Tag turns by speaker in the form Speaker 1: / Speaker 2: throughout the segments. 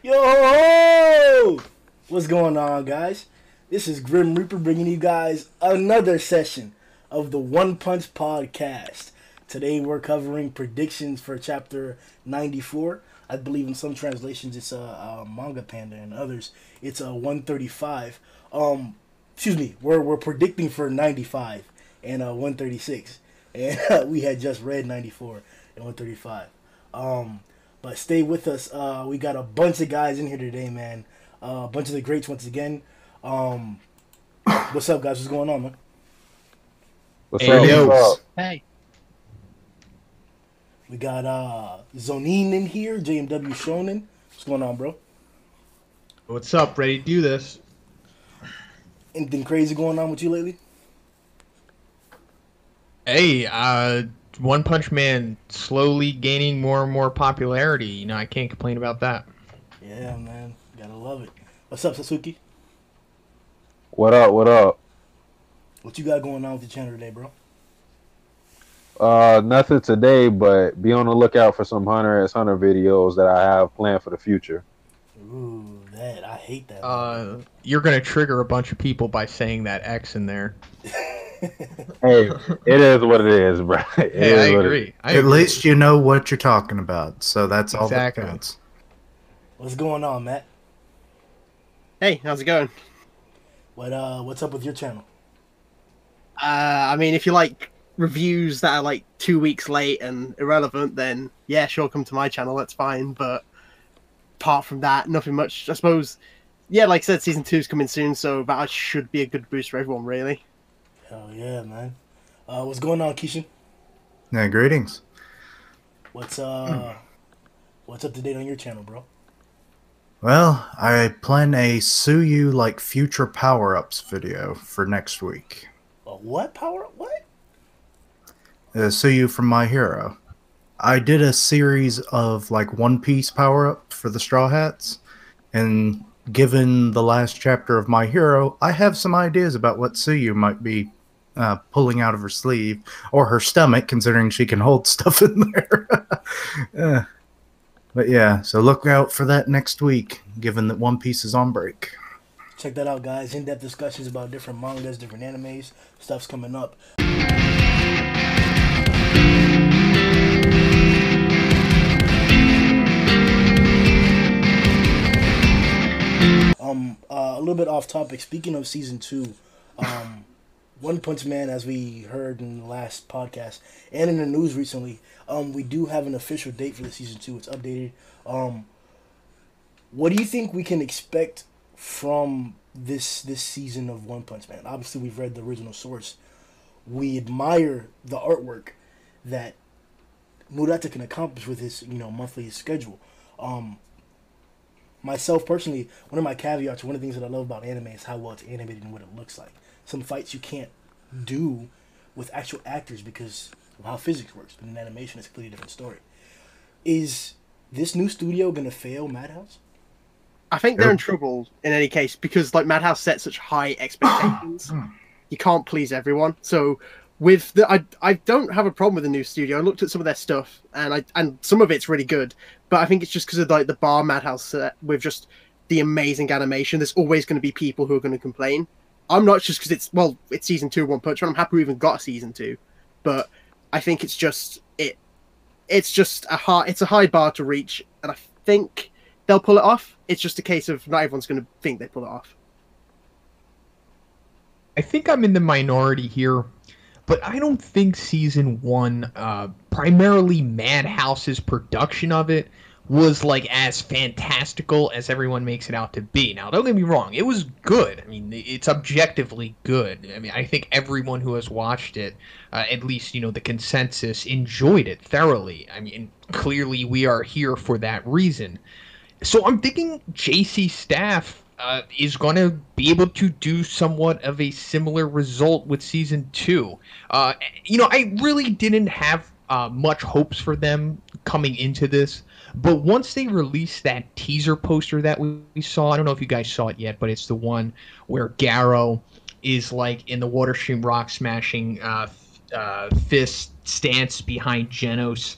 Speaker 1: Yo! What's going on, guys? This is Grim Reaper bringing you guys another session of the One Punch Podcast. Today we're covering predictions for chapter 94. I believe in some translations it's a Manga Panda and others it's a 135. We're predicting for 95 and 136. And we had just read 94 and 135. But stay with us. We got a bunch of guys in here today, man. A bunch of the greats once again. What's up, guys? What's going on, man?
Speaker 2: What's up?
Speaker 3: Hey.
Speaker 1: We got Zonin in here, JMW Shonen. What's going on, bro?
Speaker 2: What's up? Ready to do this?
Speaker 1: Anything crazy going on with you lately?
Speaker 2: Hey, One Punch Man slowly gaining more and more popularity. You know, I can't complain about that.
Speaker 1: Yeah, man. Gotta love it. What's up, Sasuke?
Speaker 4: What up? What up?
Speaker 1: What you got going on with the channel today, bro?
Speaker 4: Nothing today, but be on the lookout for some Hunter x Hunter videos that I have planned for the future.
Speaker 1: Ooh, I hate that.
Speaker 2: You're gonna trigger a bunch of people by saying that X in there.
Speaker 4: Hey, it is what it is, bro.
Speaker 2: Hey, I agree.
Speaker 3: At least you know what you're talking about, so that's all that
Speaker 2: Exactly.
Speaker 3: counts.
Speaker 1: What's going on, Matt?
Speaker 5: Hey, how's it going?
Speaker 1: What's up with your channel?
Speaker 5: I mean, if you like reviews that are like 2 weeks late and irrelevant, then yeah, sure, come to my channel. That's fine. But apart from that, nothing much. I suppose. Yeah, like I said, season 2 is coming soon, so that should be a good boost for everyone, really.
Speaker 1: Hell yeah, man. What's going on, Keishan?
Speaker 3: Yeah, greetings.
Speaker 1: What's up to date on your channel, bro?
Speaker 3: Well, I plan a Suyu like future power-ups video for next week.
Speaker 1: What power up? What?
Speaker 3: Suyu from My Hero. I did a series of like One Piece power-up for the Straw Hats, and given the last chapter of My Hero, I have some ideas about what Suyu might be pulling out of her sleeve, or her stomach, considering she can hold stuff in there. But yeah, so look out for that next week, given that One Piece is on break.
Speaker 1: Check that out, guys. In-depth discussions about different mangas, different animes. Stuff's coming up. A little bit off topic. Speaking of season 2, One Punch Man, as we heard in the last podcast and in the news recently, we do have an official date for the season 2. It's updated. What do you think we can expect from this season of One Punch Man? Obviously, we've read the original source. We admire the artwork that Murata can accomplish with his monthly schedule. Myself personally, one of my caveats, one of the things that I love about anime is how well it's animated and what it looks like. Some fights you can't do with actual actors because of how physics works, but in animation it's a completely different story. Is this new studio gonna fail Madhouse?
Speaker 5: I think they're in trouble in any case because like Madhouse set such high expectations. You can't please everyone. So with I don't have a problem with the new studio. I looked at some of their stuff and some of it's really good, but I think it's just because of like the bar Madhouse set with just the amazing animation. There's always going to be people who are going to complain. I'm not just because it's season 2 of One Punch Man. I'm happy we even got a season 2, but I think it's just a high bar to reach, and I think they'll pull it off. It's just a case of not everyone's going to think they pull it off.
Speaker 2: I think I'm in the minority here, but I don't think season 1, primarily Madhouse's production of it, was like as fantastical as everyone makes it out to be. Now, don't get me wrong, it was good. I mean, it's objectively good. I mean, I think everyone who has watched it, at least, the consensus, enjoyed it thoroughly. I mean, clearly we are here for that reason. So I'm thinking JC Staff is going to be able to do somewhat of a similar result with season 2. I really didn't have much hopes for them coming into this. But once they released that teaser poster that we saw, I don't know if you guys saw it yet, but it's the one where Garou is like in the Water Stream Rock smashing fist stance behind Genos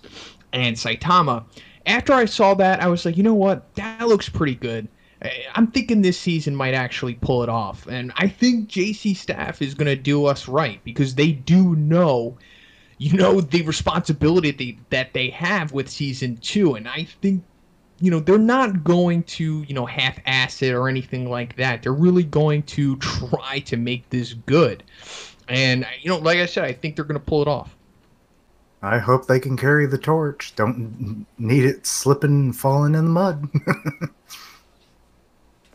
Speaker 2: and Saitama. after I saw that, I was like, you know what? That looks pretty good. I'm thinking this season might actually pull it off. And I think JC Staff is going to do us right because they do know, the responsibility that they have with season 2. And I think, they're not going to, half-ass it or anything like that. They're really going to try to make this good. And, like I said, I think they're going to pull it off.
Speaker 3: I hope they can carry the torch. Don't need it slipping and falling in the mud.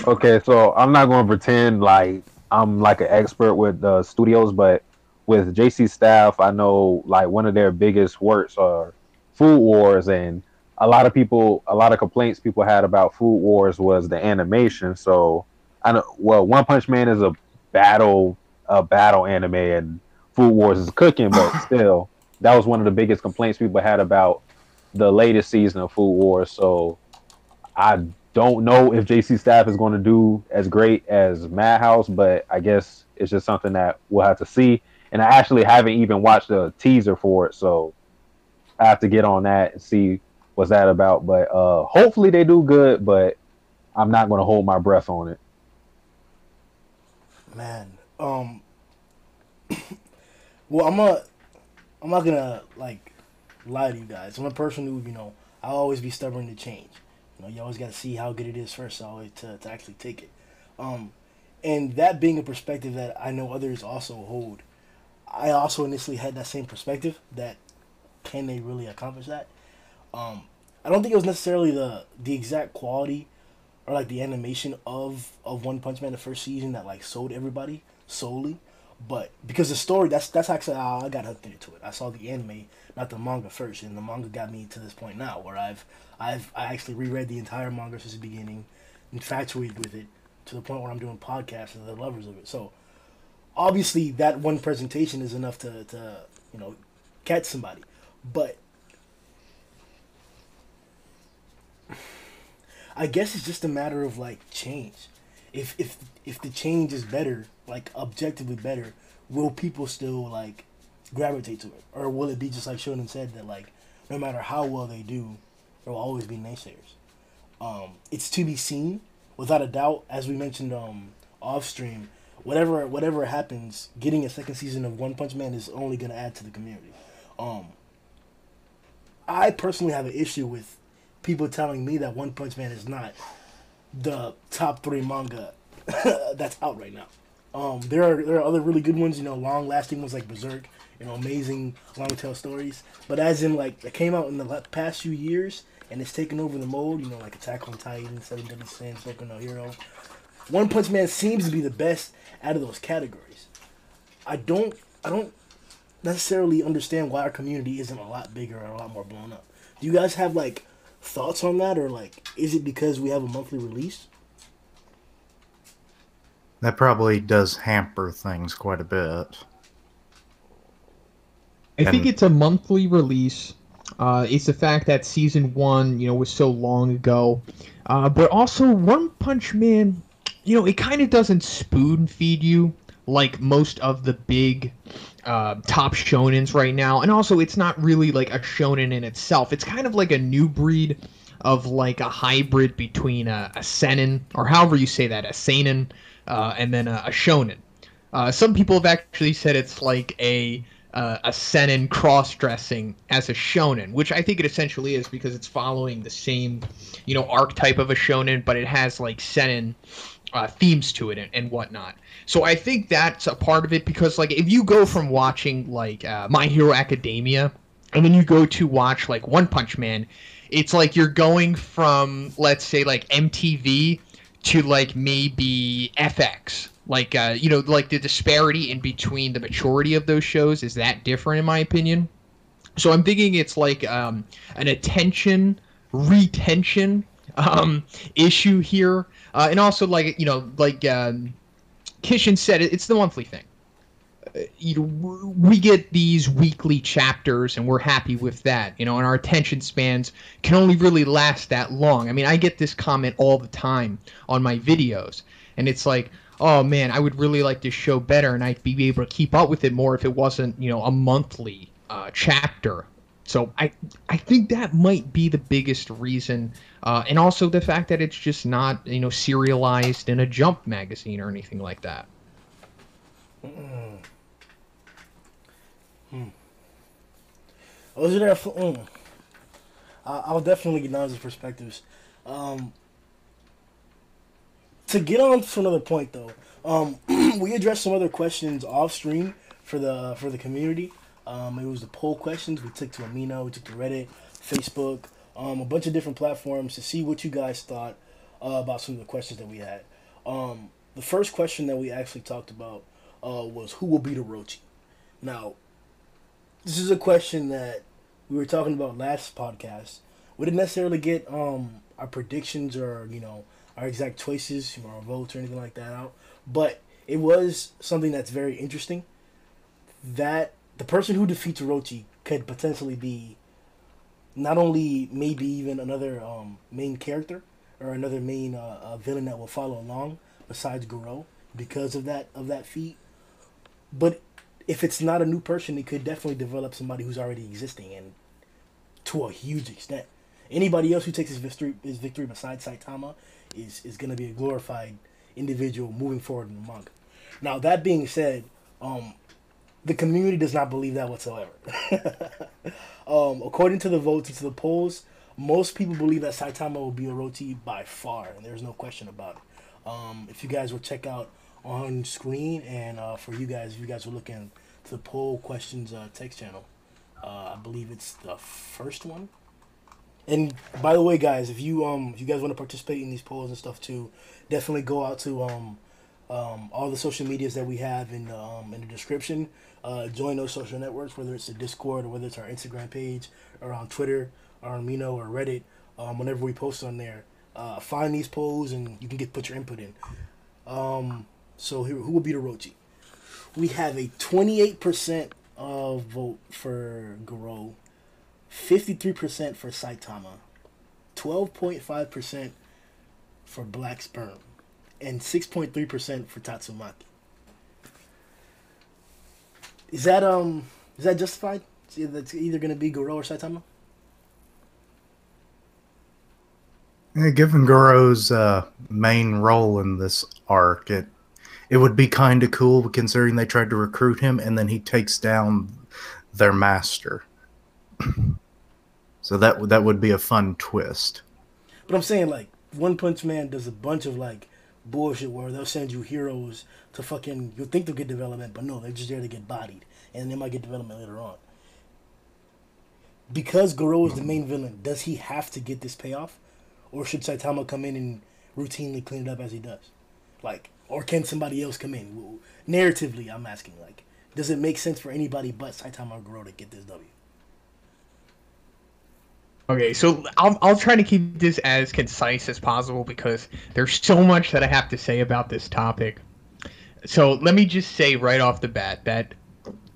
Speaker 4: Okay, so I'm not going to pretend like I'm like an expert with the studios, but with JC Staff, I know like one of their biggest works are Food Wars, and a lot of complaints people had about Food Wars was the animation. So I know, well, One Punch Man is a battle anime, and Food Wars is cooking, but still, that was one of the biggest complaints people had about the latest season of Food Wars. So I don't know if JC Staff is going to do as great as Madhouse, but I guess it's just something that we'll have to see. And I actually haven't even watched the teaser for it, so I have to get on that and see what's that about. But hopefully they do good, but I'm not going to hold my breath on it.
Speaker 1: Man, well, I'm not gonna like lie to you guys. I'm a person who, I'll always be stubborn to change. You always got to see how good it is first, always to actually take it. And that being a perspective that I know others also hold, I also initially had that same perspective that can they really accomplish that? I don't think it was necessarily the exact quality or like the animation of One Punch Man the first season that like sold everybody solely, but because the story that's actually how I got hooked into it. I saw the anime, not the manga first, and the manga got me to this point now where I actually reread the entire manga since the beginning, infatuated with it to the point where I'm doing podcasts with the lovers of it. So obviously that one presentation is enough to catch somebody, but I guess it's just a matter of like change. If the change is better, like objectively better, will people still like gravitate to it, or will it be just like Shonen said that like no matter how well they do, there will always be naysayers? It's to be seen, without a doubt. As we mentioned off stream, whatever happens, getting a second season of One Punch Man is only going to add to the community. I personally have an issue with people telling me that One Punch Man is not the top 3 manga that's out right now. There are other really good ones, long lasting ones like Berserk, amazing long tail stories. But as in like it came out in the past few years and it's taken over the mold, like Attack on Titan, Seven Deadly Sins, Boku no Hero. One Punch Man seems to be the best out of those categories. I don't necessarily understand why our community isn't a lot bigger or a lot more blown up. Do you guys have like thoughts on that, or like is it because we have a monthly release?
Speaker 3: That probably does hamper things quite a bit.
Speaker 2: I think it's a monthly release. It's the fact that season 1, was so long ago. But also One Punch Man, it kind of doesn't spoon feed you like most of the big top shonens right now. And also it's not really like a shonen in itself. It's kind of like a new breed of like a hybrid between a seinen, or however you say that, a seinen, and then a shonen. Some people have actually said it's like a seinen cross-dressing as a shonen, which I think it essentially is because it's following the same, archetype of a shonen, but it has like seinen themes to it and whatnot. So I think that's a part of it, because like if you go from watching like My Hero Academia and then you go to watch like One Punch Man, it's like you're going from, let's say, like MTV to like maybe FX. Like, like the disparity in between the maturity of those shows is that different, in my opinion. So I'm thinking it's like an attention retention issue here. And also, like, Kishin said, it's the monthly thing. We get these weekly chapters and we're happy with that, and our attention spans can only really last that long. I mean, I get this comment all the time on my videos, and it's like, oh man, I would really like this show better and I'd be able to keep up with it more if it wasn't, a monthly chapter So I think that might be the biggest reason, and also the fact that it's just not serialized in a Jump magazine or anything like that.
Speaker 1: Those are there. I'll definitely get Nas' perspectives. To get on to another point though, we addressed some other questions off stream for the community. It was the poll questions we took to Amino, we took to Reddit, Facebook, a bunch of different platforms to see what you guys thought about some of the questions that we had. The first question that we actually talked about was who will beat Orochi. Now, this is a question that we were talking about last podcast. We didn't necessarily get our predictions or our exact choices, our votes or anything like that out, but it was something that's very interesting. That the person who defeats Orochi could potentially be not only maybe even another main character or another main villain that will follow along besides Goro because of that feat, but if it's not a new person, it could definitely develop somebody who's already existing and to a huge extent. Anybody else who takes his victory besides Saitama is going to be a glorified individual moving forward in the manga. Now, that being said, the community does not believe that whatsoever. According to the votes and to the polls, most people believe that Saitama will be Orochi by far, and there's no question about it. If you guys will check out on screen, and for you guys, if you guys are looking to the poll questions text channel, I believe it's the first one. And by the way, guys, if you guys want to participate in these polls and stuff too, definitely go out to all the social medias that we have in the description. Join those social networks, whether it's the Discord or whether it's our Instagram page or on Twitter or on Mino or Reddit. Whenever we post on there, find these polls and you can put your input in. So here, who will beat Orochi? We have a 28% vote for Goro, 53% for Saitama, 12.5% for Black Sperm, and 6.3% for Tatsumaki. Is that justified? That's either going to be Goro or Saitama?
Speaker 3: Yeah, given Goro's main role in this arc, it would be kind of cool considering they tried to recruit him and then he takes down their master. So that would be a fun twist.
Speaker 1: But I'm saying, like, One Punch Man does a bunch of, like, bullshit where they'll send you heroes to fucking... You'll think they'll get development, but no, they're just there to get bodied. And they might get development later on. Because Goro is the main villain, does he have to get this payoff? Or should Saitama come in and routinely clean it up as he does? Like, or can somebody else come in? Narratively, I'm asking, like, does it make sense for anybody but Saitama or Goro to get this W?
Speaker 2: Okay, so I'll try to keep this as concise as possible because there's so much that I have to say about this topic. So let me just say right off the bat that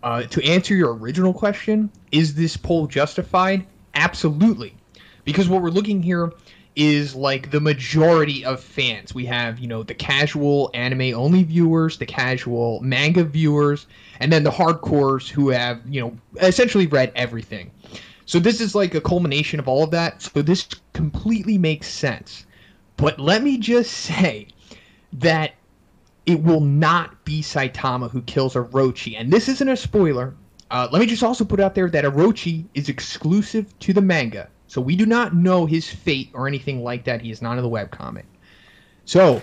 Speaker 2: to answer your original question, is this poll justified? Absolutely. Because what we're looking here is like the majority of fans. We have, the casual anime only viewers, the casual manga viewers, and then the hardcores who have, essentially read everything. So this is like a culmination of all of that. So this completely makes sense. But let me just say that it will not be Saitama who kills Orochi. And this isn't a spoiler. Let me just also put out there that Orochi is exclusive to the manga. So we do not know his fate or anything like that. He is not in the webcomic. So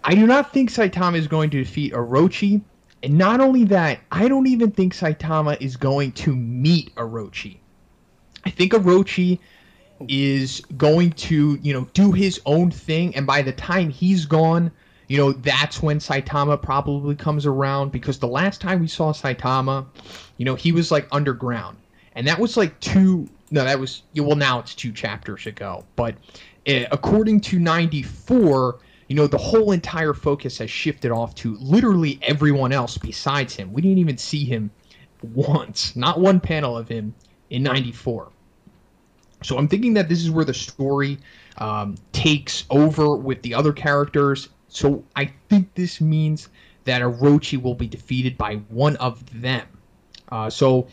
Speaker 2: I do not think Saitama is going to defeat Orochi. And not only that, I don't even think Saitama is going to meet Orochi. I think Orochi is going to, do his own thing. And by the time he's gone, that's when Saitama probably comes around. Because the last time we saw Saitama, he was like underground. And that was like now it's 2 chapters ago. But according to 94, the whole entire focus has shifted off to literally everyone else besides him. We didn't even see him once. Not one panel of him in 94. So I'm thinking that this is where the story takes over with the other characters. So I think this means that Orochi will be defeated by one of them. So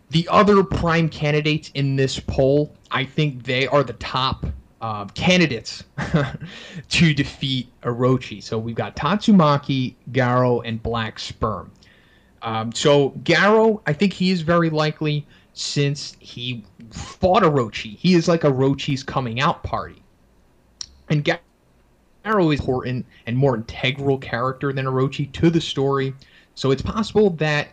Speaker 2: The other prime candidates in this poll, I think they are the top candidates to defeat Orochi. So we've got Tatsumaki, Garo, and Black Sperm. So Garo, I think he is very likely since he fought Orochi. He is like Orochi's coming out party. And Garo is important and more integral character than Orochi to the story. So it's possible that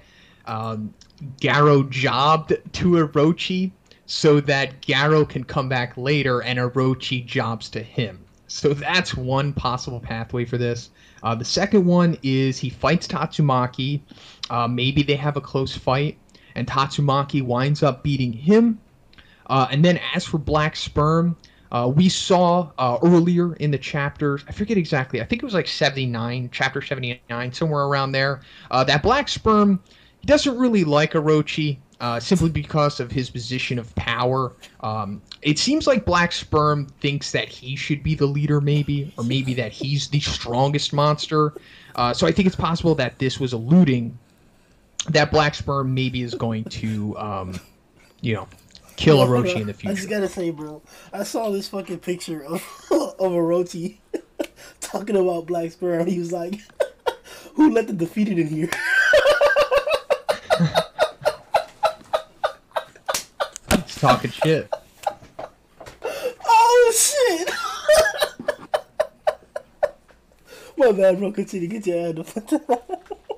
Speaker 2: Garo jobbed to Orochi so that Garo can come back later and Orochi jobs to him. So that's one possible pathway for this. The second one is he fights Tatsumaki. Maybe they have a close fight, and Tatsumaki winds up beating him. And then as for Black Sperm, we saw earlier in the chapters, I forget exactly, I think it was like 79, chapter 79, somewhere around there, that Black Sperm, he doesn't really like Orochi. Simply because of his position of power. It seems like Black Sperm thinks that he should be the leader, maybe, or maybe that he's the strongest monster. So I think it's possible that this was alluding that Black Sperm maybe is going to, kill Orochi in the future.
Speaker 1: I just gotta say, bro, I saw this fucking picture of Orochi talking about Black Sperm. He was like, "Who let the defeated in here?"
Speaker 2: Talking shit.
Speaker 1: Oh shit! My bad, bro. Continue. Get your hand up.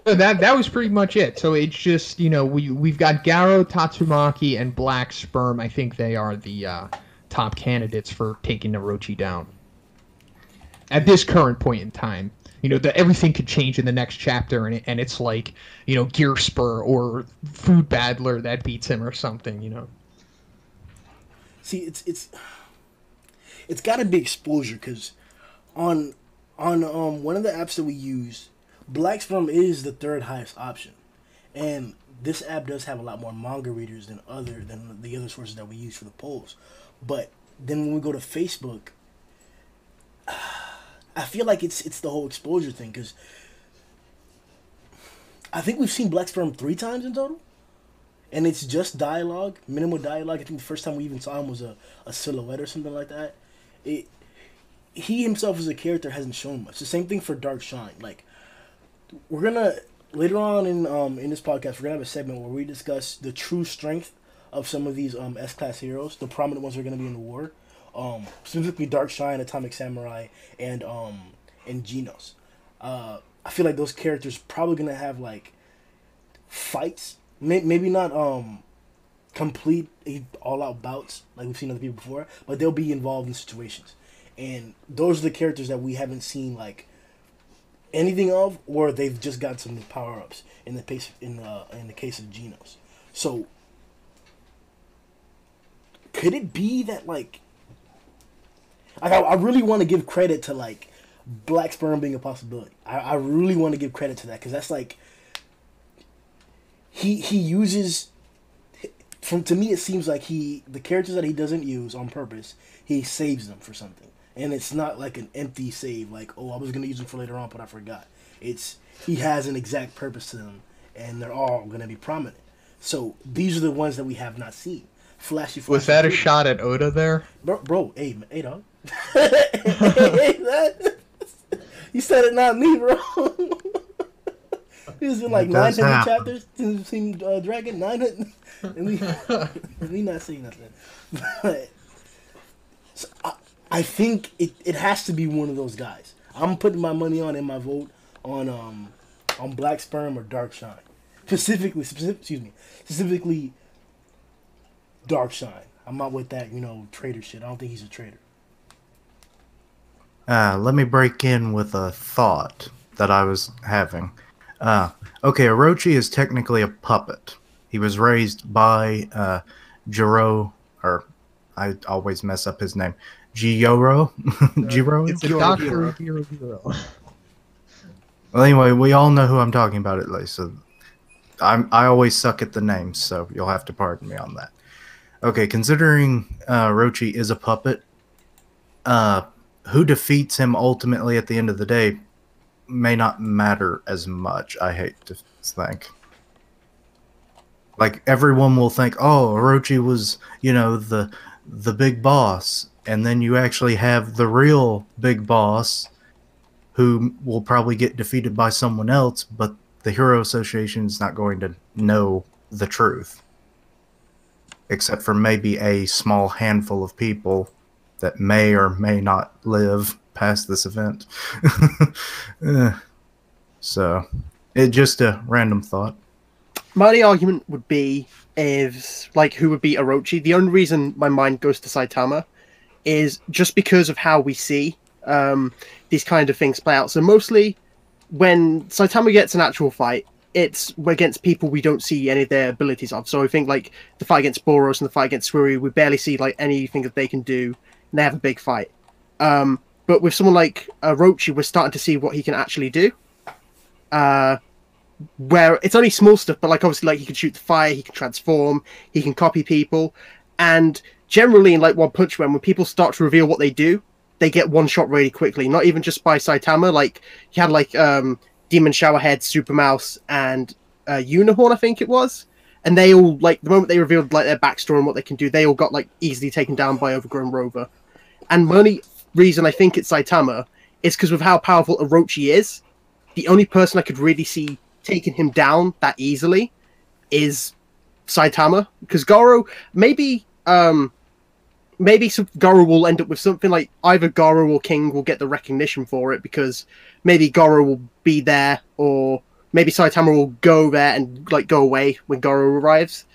Speaker 2: That was pretty much it. So it's just, we've got Garo, Tatsumaki, and Black Sperm. I think they are the top candidates for taking Orochi down at this current point in time. Everything could change in the next chapter, and it's like, Gear Spur or Food Battler that beats him or something.
Speaker 1: See, it's got to be exposure, because on one of the apps that we use, Black Sperm is the third highest option, and this app does have a lot more manga readers than the other sources that we use for the polls. But then when we go to Facebook, I feel like it's the whole exposure thing, because I think we've seen Black Sperm 3 times in total. And it's just dialogue, minimal dialogue. I think the first time we even saw him was a silhouette or something like that. He himself as a character hasn't shown much. The same thing for Dark Shine. Like, we're gonna later on in this podcast, we're gonna have a segment where we discuss the true strength of some of these S-class heroes, the prominent ones who are gonna be in the war. Specifically Dark Shine, Atomic Samurai, and Genos. I feel like those characters probably gonna have like fights. Maybe not complete all-out bouts like we've seen other people before, but they'll be involved in situations. And those are the characters that we haven't seen like anything of, or they've just got some power-ups in the case of Genos. So could it be that like I really want to give credit to like Black Sperm being a possibility. I really want to give credit to that, because that's like he uses, to me it seems like the characters that he doesn't use on purpose, he saves them for something, and it's not like an empty save like, oh, I was gonna use them for later on but I forgot. He has an exact purpose to them, and they're all gonna be prominent. So these are the ones that we have not seen. Flashy.
Speaker 2: Was that a shot at Oda there?
Speaker 1: Bro, hey dog. hey, you said it, not me, bro. It's been like 900 chapters since we've seen Dragon. 900, and we not seeing nothing. But so I think it has to be one of those guys. I'm putting my money on, in my vote on Black Sperm or Dark Shine. Specifically Dark Shine. I'm not with that, traitor shit. I don't think he's a traitor.
Speaker 3: Let me break in with a thought that I was having. Okay, Orochi is technically a puppet. He was raised by Jiro, or I always mess up his name. Jiro? Jiro?
Speaker 2: It's Dr. Jiro.
Speaker 3: Well, anyway, we all know who I'm talking about at least. So I always suck at the names, so you'll have to pardon me on that. Okay, considering Orochi is a puppet, who defeats him ultimately at the end of the day may not matter as much, I hate to think. Like everyone will think, oh, Orochi was, the big boss, and then you actually have the real big boss who will probably get defeated by someone else, but the Hero Association is not going to know the truth, except for maybe a small handful of people that may or may not live past this event. So, it's just a random thought.
Speaker 5: My only argument would be is like who would beat Orochi. The only reason my mind goes to Saitama is just because of how we see these kind of things play out. So mostly when Saitama gets an actual fight, it's against people we don't see any of their abilities of. So I think like the fight against Boros and the fight against Suiri, we barely see like anything that they can do, and they have a big fight. But with someone like Orochi, we're starting to see what he can actually do. Where it's only small stuff, but like obviously like he can shoot the fire, he can transform, he can copy people, and generally in like One Punch Man, when people start to reveal what they do, they get one shot really quickly. Not even just by Saitama, like he had like Demon Showerhead, Super Mouse, and Unicorn, I think it was, and they all like the moment they revealed like their backstory and what they can do, they all got like easily taken down by Overgrown Rover. And the only reason I think it's Saitama is because of how powerful Orochi is. The only person I could really see taking him down that easily is Saitama, because Garo maybe Garo will end up with something like either Garo or King will get the recognition for it, because maybe Garo will be there, or maybe Saitama will go there and like go away when Garo arrives,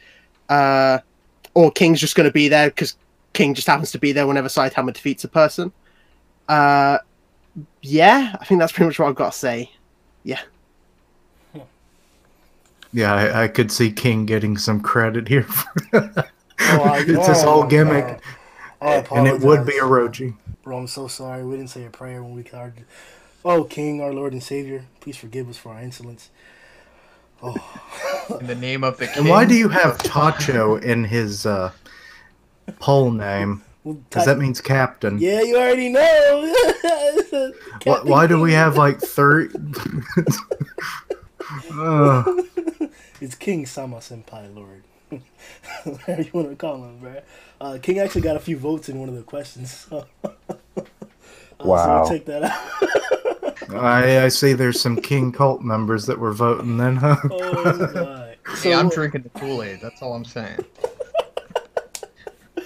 Speaker 5: or King's just going to be there because King just happens to be there whenever Saitama defeats a person. Yeah, I think that's pretty much what I've got to say. Yeah.
Speaker 3: Yeah, I could see King getting some credit here. It's his whole gimmick. And it would be Orochi.
Speaker 1: Bro, I'm so sorry. We didn't say a prayer when we carded. Oh, King, our Lord and Savior, please forgive us for our insolence. Oh.
Speaker 2: In the name of the king.
Speaker 3: And why do you have Tacho in his pole name? Because that means captain.
Speaker 1: Yeah, you already know.
Speaker 3: Why do we have like 30?
Speaker 1: It's King Sama Senpai Lord. Whatever you want to call him, bro. King actually got a few votes in one of the questions. So.
Speaker 4: Wow.
Speaker 1: So we'll take that out.
Speaker 3: I see there's some King cult members that were voting then, huh?
Speaker 1: Oh, my God.
Speaker 2: Hey, I'm drinking the Kool-Aid. That's all I'm saying.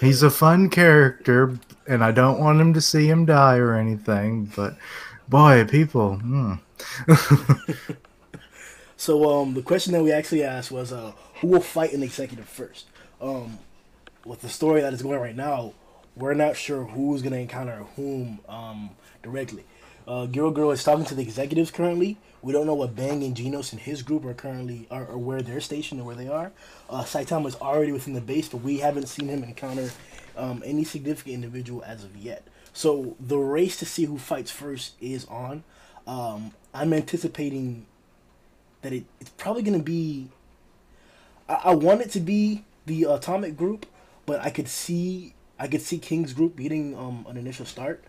Speaker 3: He's a fun character, and I don't want him to see him die or anything, but boy, people.
Speaker 1: So the question that we actually asked was who will fight an executive first? With the story that is going right now, we're not sure who's going to encounter whom directly. Girl is talking to the executives currently. We don't know what Bang and Genos and his group are currently, or where they're stationed or where they are. Saitama is already within the base, but we haven't seen him encounter any significant individual as of yet. So the race to see who fights first is on. I'm anticipating that it's probably going to be... I want it to be the Atomic group, but I could see King's group getting an initial start.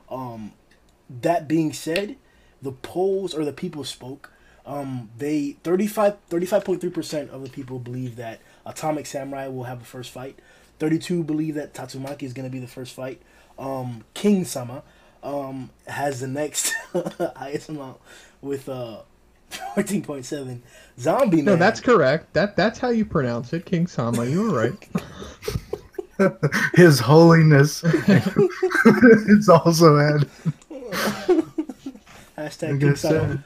Speaker 1: That being said, the polls or the people spoke. 35.3% of the people believe that Atomic Samurai will have the first fight. 32 believe that Tatsumaki is going to be the first fight. King Sama has the next highest amount with 14.7. Zombie Man.
Speaker 2: No, that's correct. That's how you pronounce it, King Sama. You were right.
Speaker 3: His Holiness. It's also added.
Speaker 1: Hashtag King Sama.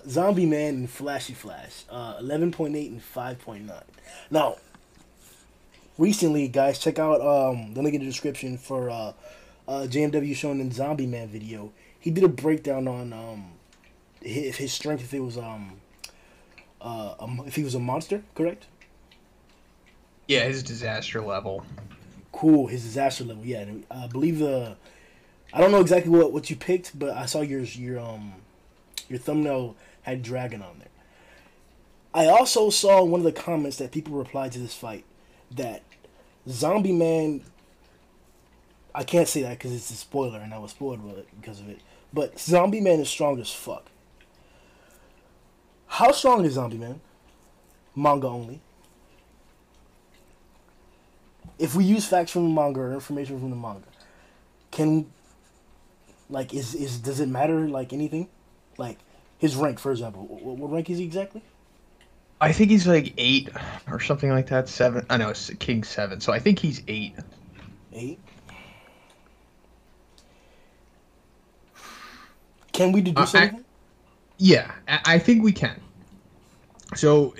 Speaker 1: Zombie Man and Flashy Flash. 11.8 and 5.9. Now, recently, guys, check out the link in the description for JMW Shonen Zombie Man video. He did a breakdown on his strength if he was a monster, correct?
Speaker 2: Yeah, his disaster level.
Speaker 1: Cool, his disaster level. Yeah, and I believe I don't know exactly what you picked, but I saw your thumbnail had dragon on there. I also saw in one of the comments that people replied to this fight that Zombie Man. I can't say that because it's a spoiler, and I was spoiled because of it. But Zombie Man is strong as fuck. How strong is Zombie Man? Manga only. if we use facts from the manga or information from the manga, can like does it matter like anything? Like his rank, for example. What rank is he exactly?
Speaker 2: I think he's like 8 or something like that. 7. I know it's King 7, so I think he's 8.
Speaker 1: 8. Can we deduce anything?
Speaker 2: Yeah, I think we can. So,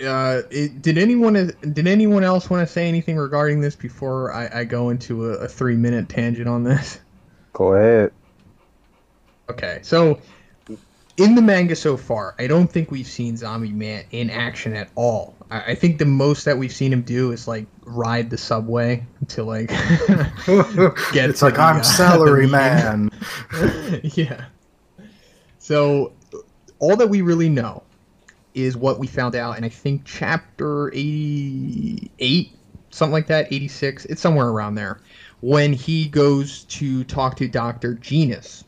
Speaker 2: did anyone else want to say anything regarding this before I go into a 3-minute tangent on this?
Speaker 4: Go ahead.
Speaker 2: Okay, so in the manga so far, I don't think we've seen Zombie Man in action at all. I think the most that we've seen him do is like ride the subway to like get.
Speaker 3: It's like I'm salary man.
Speaker 2: Yeah. So all that we really know is what we found out, and I think chapter 88, something like that, 86, it's somewhere around there, when he goes to talk to Dr. Genus,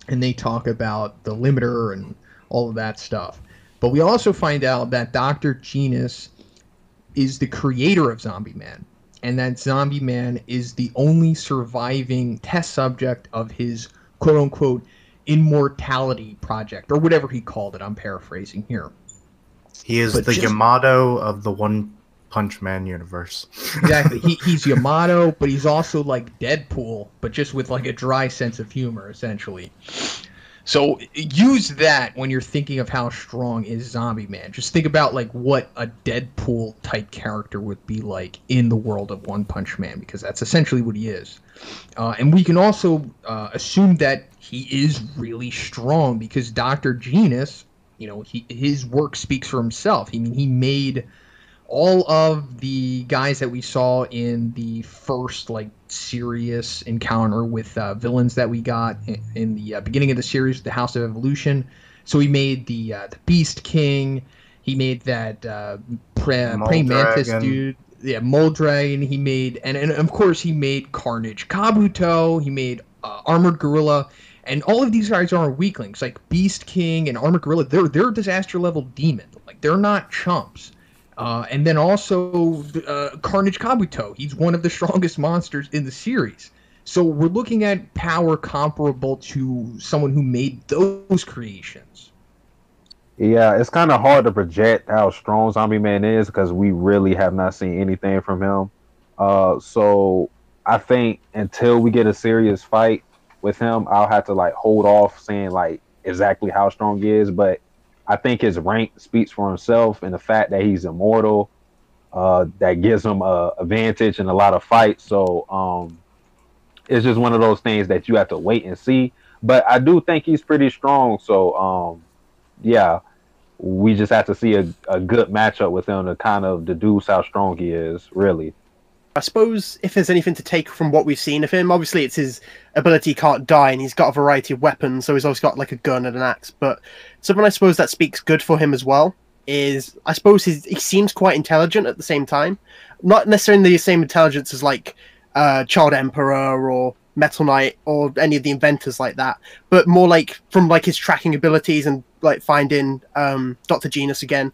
Speaker 2: and they talk about the limiter and all of that stuff. But we also find out that Dr. Genus is the creator of Zombie Man, and that Zombie Man is the only surviving test subject of his quote-unquote immortality project, or whatever he called it. I'm paraphrasing here.
Speaker 3: He is the Yamato of the One Punch Man universe.
Speaker 2: Exactly. He's Yamato, but he's also like Deadpool, but just with like a dry sense of humor, essentially. So use that when you're thinking of how strong is Zombie Man. Just think about like what a Deadpool type character would be like in the world of One Punch Man, because that's essentially what he is. And we can also assume that he is really strong because Dr. Genus, you know, his work speaks for himself. I mean, he made all of the guys that we saw in the first like serious encounter with villains that we got in the beginning of the series, the House of Evolution. So he made the Beast King. He made that Praying Mantis dude. Yeah, Mole Dragon. He made and of course he made Carnage Kabuto. He made Armored Gorilla. And all of these guys are weaklings, like Beast King and Armored Gorilla. They're disaster level demons. Like they're not chumps. And then also Carnage Kabuto. He's one of the strongest monsters in the series. So we're looking at power comparable to someone who made those creations.
Speaker 4: Yeah, it's kind of hard to project how strong Zombie Man is because we really have not seen anything from him. So I think until we get a serious fight with him, I'll have to like hold off saying like exactly how strong he is. But I think his rank speaks for himself, and the fact that he's immortal, that gives him a advantage in a lot of fights. So it's just one of those things that you have to wait and see. But I do think he's pretty strong. So yeah, we just have to see a good matchup with him to kind of deduce how strong he is, really.
Speaker 5: I suppose if there's anything to take from what we've seen of him, obviously it's his ability he can't die, and he's got a variety of weapons, so he's always got like a gun and an axe. But something I suppose that speaks good for him as well is I suppose he seems quite intelligent at the same time. Not necessarily the same intelligence as like Child Emperor or Metal Knight or any of the inventors like that, but more like from like his tracking abilities and like finding Dr. Genus again.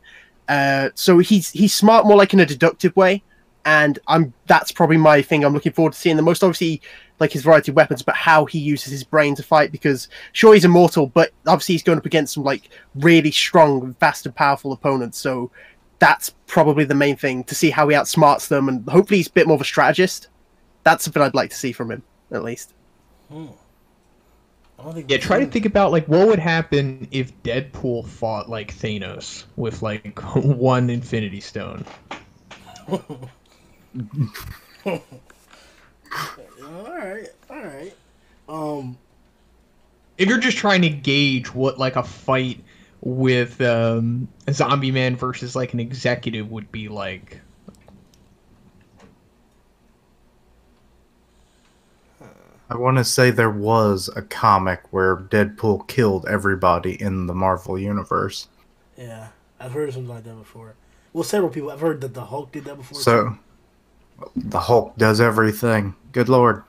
Speaker 5: So he's smart more like in a deductive way. And that's probably my thing I'm looking forward to seeing the most. Obviously, like his variety of weapons, but how he uses his brain to fight. Because sure, he's immortal, but obviously he's going up against some like really strong, fast, and powerful opponents. So that's probably the main thing, to see how he outsmarts them, and hopefully he's a bit more of a strategist. That's something I'd like to see from him, at least.
Speaker 2: Yeah, try to think about like what would happen if Deadpool fought like Thanos with like one Infinity Stone.
Speaker 1: all right.
Speaker 2: If you're just trying to gauge what like a fight with a Zombie Man versus like an executive would be like.
Speaker 3: I want to say there was a comic where Deadpool killed everybody in the Marvel universe.
Speaker 1: Yeah, I've heard something like that before. Well, several people. I've heard that the Hulk did that before.
Speaker 3: So,
Speaker 1: too.
Speaker 3: The Hulk does everything. Good Lord.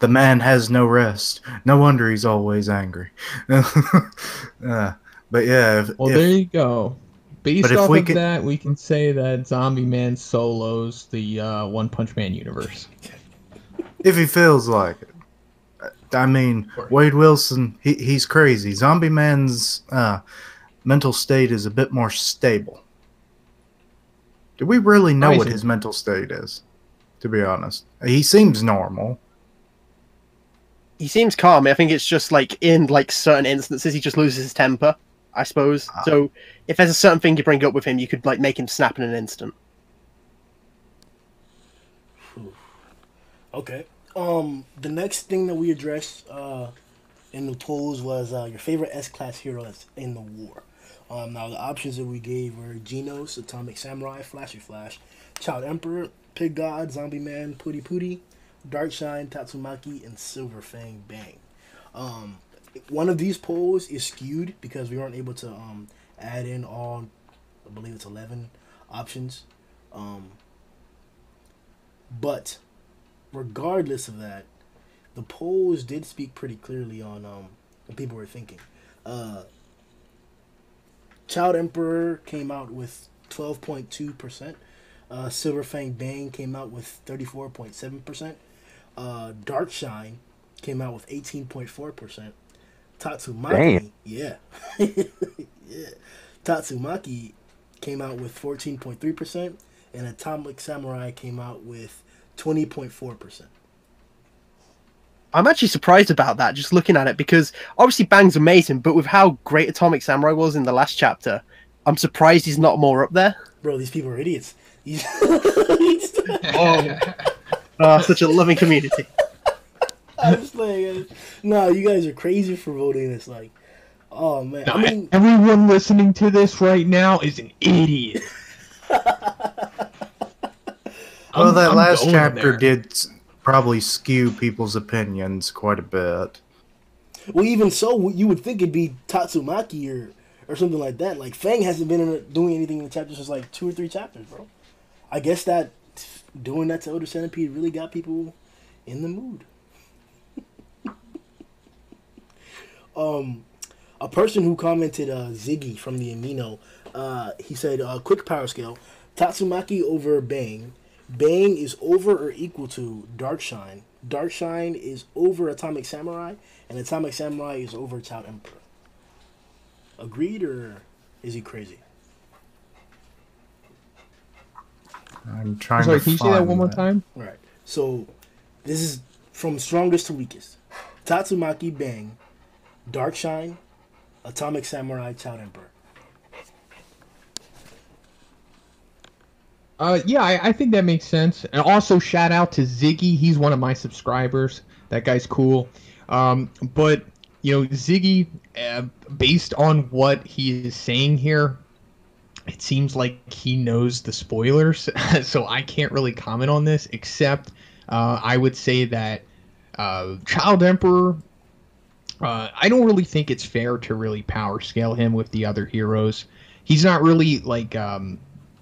Speaker 3: The man has no rest. No wonder he's always angry. But yeah.
Speaker 2: There you go. Based
Speaker 3: if
Speaker 2: off
Speaker 3: we
Speaker 2: of
Speaker 3: could-
Speaker 2: that, we can say that Zombie Man solos the One Punch Man universe.
Speaker 3: If he feels like it. I mean, Wade Wilson, he's crazy. Zombie Man's mental state is a bit more stable. Do we really know what his mental state is? To be honest, he seems normal.
Speaker 5: He seems calm. I think it's just like in like certain instances he just loses his temper, I suppose. So if there's a certain thing you bring up with him, you could like make him snap in an instant.
Speaker 1: Okay. The next thing that we addressed in the polls was your favorite S-class hero that's in the war. Now the options that we gave were Genos, Atomic Samurai, Flashy Flash, Child Emperor, Pig God, Zombie Man, Pooty Pooty, Darkshine, Tatsumaki, and Silver Fang Bang. One of these polls is skewed because we weren't able to add in all, I believe it's 11 options. But regardless of that, the polls did speak pretty clearly on what people were thinking. Child Emperor came out with 12.2%. Silver Fang Bang came out with 34.7%. Darkshine came out with 18.4%. Tatsumaki, yeah. Yeah. Tatsumaki came out with 14.3%. And Atomic Samurai came out with 20.4%.
Speaker 5: I'm actually surprised about that, just looking at it, because obviously Bang's amazing, but with how great Atomic Samurai was in the last chapter, I'm surprised he's not more up there.
Speaker 1: Bro, these people are idiots.
Speaker 5: Such a loving community.
Speaker 1: I was like, no, you guys are crazy for voting this. Like, oh man.
Speaker 2: No,
Speaker 1: I mean,
Speaker 2: everyone listening to this right now is an idiot.
Speaker 3: Well, that
Speaker 2: I'm
Speaker 3: last
Speaker 2: going
Speaker 3: chapter
Speaker 2: there.
Speaker 3: did probably skew people's opinions quite a bit.
Speaker 1: well, even so, you would think it'd be Tatsumaki or something like that. Like, Fang hasn't been doing anything in the chapter since like 2 or 3 chapters, bro. I guess that doing that to Elder Centipede really got people in the mood. A person who commented, Ziggy from the Amino, he said, quick power scale, Tatsumaki over Bang. Bang is over or equal to Darkshine. Darkshine is over Atomic Samurai, and Atomic Samurai is over Child Emperor. Agreed, or is he crazy?
Speaker 3: I'm trying
Speaker 2: Sorry,
Speaker 3: to
Speaker 2: can you say that
Speaker 3: find
Speaker 2: one more
Speaker 3: that.
Speaker 2: time?
Speaker 1: All right. So, this is from strongest to weakest. Tatsumaki, Bang, Darkshine, Atomic Samurai, Child Emperor.
Speaker 2: Yeah, I think that makes sense. And also, shout out to Ziggy. He's one of my subscribers. That guy's cool. But, you know, Ziggy, based on what he is saying here, it seems like he knows the spoilers. So I can't really comment on this, except I would say that Child Emperor, I don't really think it's fair to really power scale him with the other heroes. He's not really like...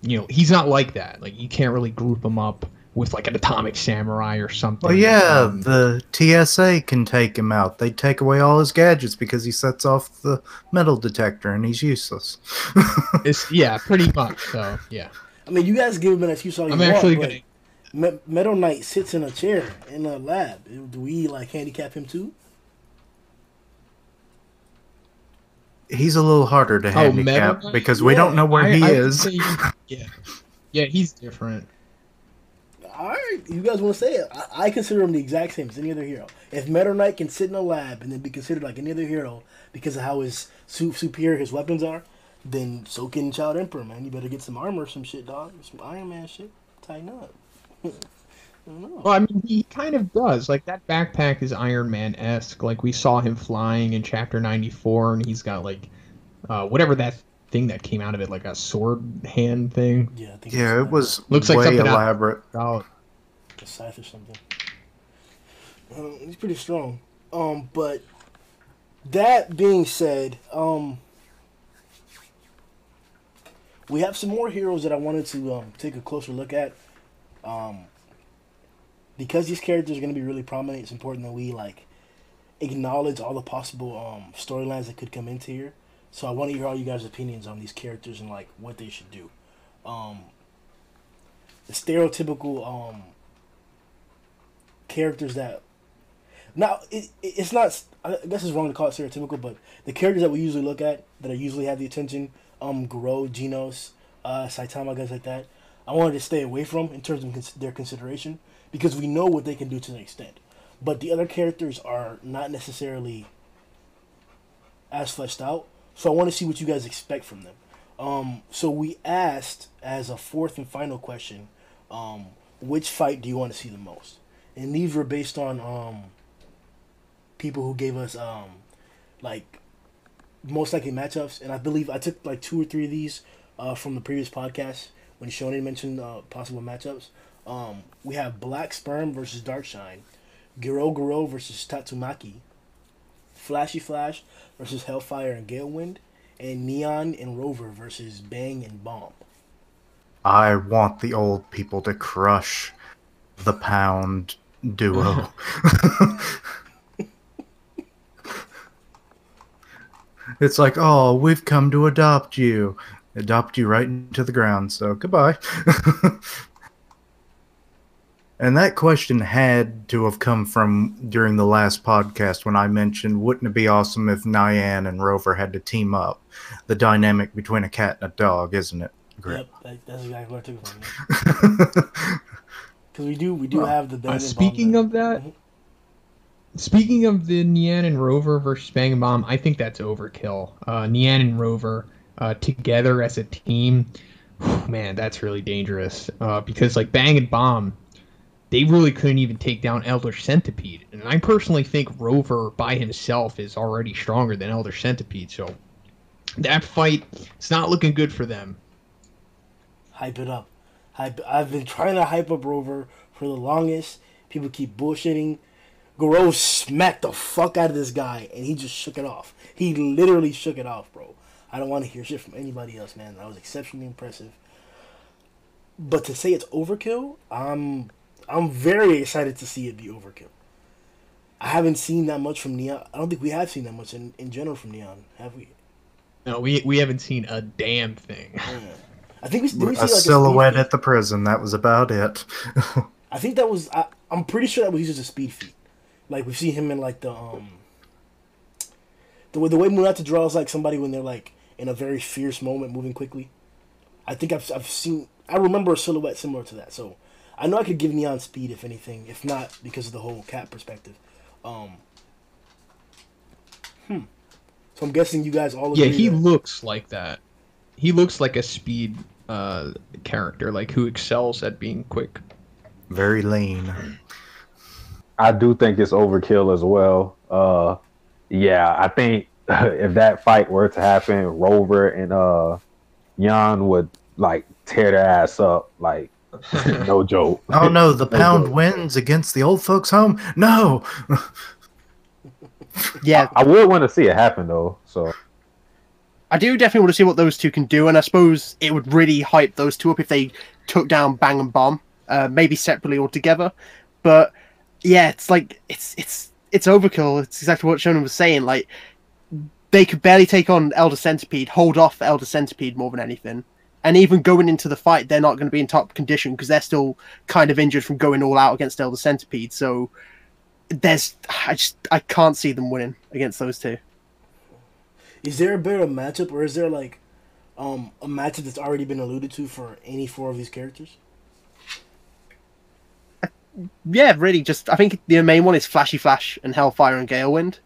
Speaker 2: you know, he's not like that. Like, you can't really group him up with, like, an Atomic Samurai or something.
Speaker 3: Well, yeah, the TSA can take him out. They take away all his gadgets because he sets off the metal detector and he's useless.
Speaker 2: Yeah, pretty much. So, yeah.
Speaker 1: I mean, you guys give him an excuse all you
Speaker 2: I'm
Speaker 1: want,
Speaker 2: actually
Speaker 1: but
Speaker 2: going to...
Speaker 1: Metal Knight sits in a chair in a lab. Do we, like, handicap him too?
Speaker 3: He's a little harder to handicap
Speaker 2: Metal Knight?
Speaker 3: because we don't know where he
Speaker 2: I would
Speaker 3: is.
Speaker 2: say yeah, he's different.
Speaker 1: Alright, you guys want to say it. I consider him the exact same as any other hero. If Metal Knight can sit in a lab and then be considered like any other hero because of how his superior his weapons are, then so can Child Emperor, man. You better get some armor or some shit, dog. Some Iron Man shit. Tighten up. I don't know.
Speaker 2: Well, I mean, he kind of does. Like, that backpack is Iron Man-esque. Like, we saw him flying in Chapter 94, and he's got, like, whatever that thing that came out of it, like a sword hand thing.
Speaker 1: Yeah, I think
Speaker 3: Yeah,
Speaker 1: it's
Speaker 3: it was
Speaker 2: Looks like
Speaker 3: way
Speaker 2: something out-
Speaker 3: elaborate.
Speaker 2: Oh,
Speaker 1: a scythe or something. He's pretty strong. But that being said, we have some more heroes that I wanted to take a closer look at. Because these characters are going to be really prominent, it's important that we like acknowledge all the possible storylines that could come into here. So I want to hear all you guys' opinions on these characters and like what they should do. The stereotypical characters that now it's not. I guess it's wrong to call it stereotypical, but the characters that we usually look at that are usually have the attention, Goro, Genos, Saitama, guys like that. I wanted to stay away from in terms of their consideration because we know what they can do to an extent, but the other characters are not necessarily as fleshed out. So I want to see what you guys expect from them. So we asked as a fourth and final question, which fight do you want to see the most? And these were based on people who gave us like most likely matchups. And I believe I took like 2 or 3 of these from the previous podcast when Shonen mentioned possible matchups. We have Black Sperm versus Darkshine, Goro versus Tatsumaki, Flashy Flash versus Hellfire and Galewind, and Neon and Rover versus Bang and Bomb.
Speaker 3: I want the old people to crush the Pound duo. It's like, oh, we've come to adopt you. Adopt you right into the ground, so goodbye. And that question had to have come from during the last podcast when I mentioned, wouldn't it be awesome if Nyan and Rover had to team up? The dynamic between a cat and a dog, isn't it? Great.
Speaker 1: Yep, that's exactly what I took it from. Because we do have the Bang and Bomb.
Speaker 2: Speaking of that, speaking of the Nyan and Rover versus Bang and Bomb, I think that's overkill. Nyan and Rover together as a team, man, that's really dangerous. Because like Bang and Bomb, they really couldn't even take down Elder Centipede. And I personally think Rover by himself is already stronger than Elder Centipede. So that fight, it's not looking good for them.
Speaker 1: Hype it up. I've been trying to hype up Rover for the longest. People keep bullshitting. Goro smacked the fuck out of this guy, and he just shook it off. He literally shook it off, bro. I don't want to hear shit from anybody else, man. That was exceptionally impressive. But to say it's overkill, I'm very excited to see it be overkill. I haven't seen that much from Neon. I don't think we have seen that much in general from Neon, have we?
Speaker 2: No, we haven't seen a damn thing.
Speaker 1: Yeah. I think we see like
Speaker 3: a silhouette at the prison. That was about it.
Speaker 1: I think that was. I'm pretty sure that was just a speed feat. Like we've seen him in like the way Munata draws like somebody when they're like in a very fierce moment, moving quickly. I think I've seen. I remember a silhouette similar to that. So I know I could give Neon speed if anything, if not because of the whole cat perspective. So I'm guessing you guys all agree.
Speaker 2: Yeah, he looks like that. He looks like a speed character, like who excels at being quick.
Speaker 3: Very lean.
Speaker 4: I do think it's overkill as well. Yeah, I think if that fight were to happen, Rover and Yan would like tear their ass up, like no joke.
Speaker 3: Oh no, the Pound wins against the old folks' home. No.
Speaker 5: Yeah,
Speaker 4: I would want to see it happen though. So
Speaker 5: I do definitely want to see what those two can do, and I suppose it would really hype those two up if they took down Bang and Bomb, maybe separately or together. But yeah, it's like it's overkill. It's exactly what Shonen was saying. Like they could barely take on Elder Centipede, hold off Elder Centipede more than anything, and even going into the fight, they're not going to be in top condition because they're still kind of injured from going all out against Elder Centipede. So I can't see them winning against those two.
Speaker 1: Is there a better matchup, or is there like a matchup that's already been alluded to for any 4 of these characters?
Speaker 5: Yeah, really. Just I think the main one is Flashy Flash and Hellfire and Galewind.